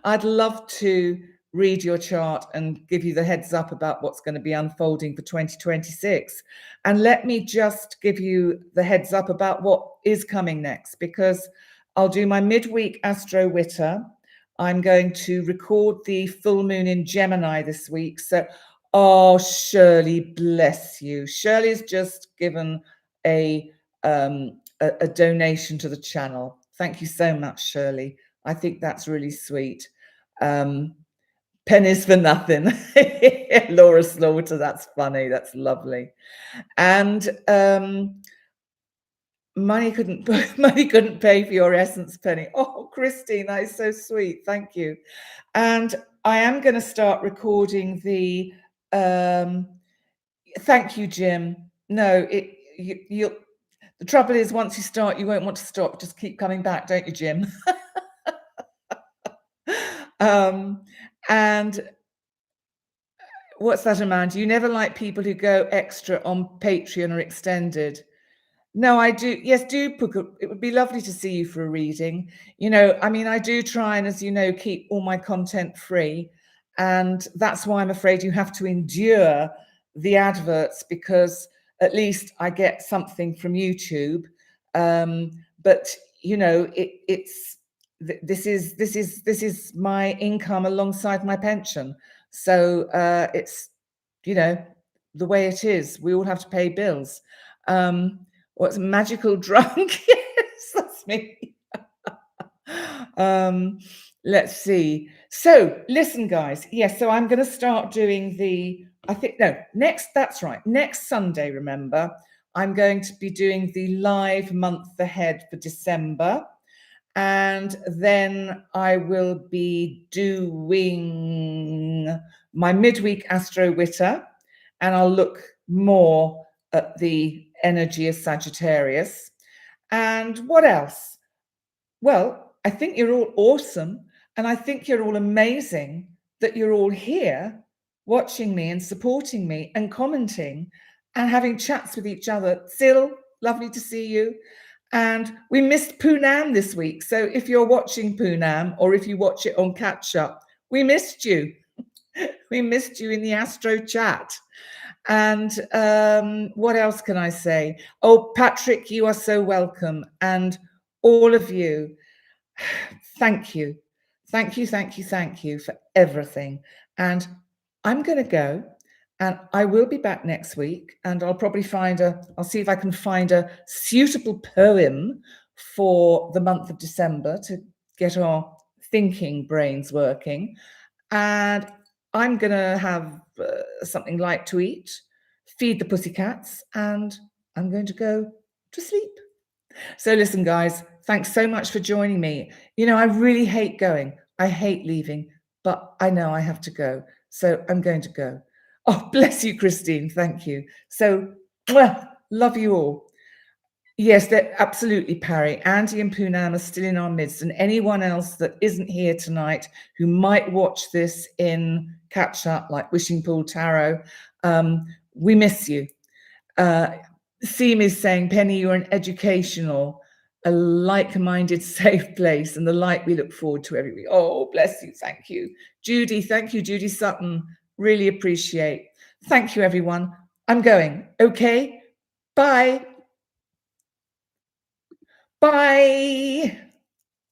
I'd love to read your chart and give you the heads up about what's going to be unfolding for 2026. And let me just give you the heads up about what is coming next, because I'll do my midweek Astro Witter. I'm going to record the full moon in Gemini this week. So, oh, Shirley, bless you. Shirley's just given a donation to the channel. Thank you so much, Shirley. I think that's really sweet. Pennies for nothing. Laura Slaughter, that's funny. That's lovely. And money couldn't pay for your essence, Penny. Oh, Christine, that is so sweet. Thank you. And I am going to start recording the thank you, Jim. No, the trouble is, once you start, you won't want to stop. Just keep coming back, don't you, Jim? And what's that, Amanda? You never like people who go extra on Patreon or extended. No, I do. Yes, do, Puka. It would be lovely to see you for a reading. I do try and, as you know, keep all my content free. And that's why I'm afraid you have to endure the adverts, because at least I get something from YouTube. But, this is my income alongside my pension. So it's, the way it is. We all have to pay bills. What's magical drunk? Yes, that's me. Let's see. So listen, guys. Yes, so I'm going to start doing next Sunday, remember, I'm going to be doing the live month ahead for December. And then I will be doing my midweek Astro Witter, and I'll look more at the energy of Sagittarius. And what else? Well, I think you're all awesome, and I think you're all amazing that you're all here watching me and supporting me and commenting and having chats with each other. Sil, lovely to see you. And we missed Poonam this week. So if you're watching Poonam, or if you watch it on catch up, we missed you. We missed you in the Astro chat. And what else can I say? Oh, Patrick, you are so welcome. And all of you, thank you. Thank you, thank you, thank you for everything. And I'm going to go, and I will be back next week, and I'll probably I'll see if I can find a suitable poem for the month of December to get our thinking brains working. And I'm going to have something light to eat, feed the pussycats, and I'm going to go to sleep. So listen, guys, thanks so much for joining me. You know, I really hate going. I hate leaving, but I know I have to go. So I'm going to go. Oh, bless you, Christine. Thank you. So, love you all. Yes, they're absolutely, Parry. Andy and Poonam are still in our midst, and anyone else that isn't here tonight who might watch this in catch up, like Wishing Pool Tarot, we miss you. Seem is saying, Penny, you're an educational, a like-minded, safe place, and the light we look forward to every week. Oh, bless you. Thank you. Judy, thank you, Judy Sutton. Really appreciate. Thank you, everyone. I'm going. Okay. Bye. Bye.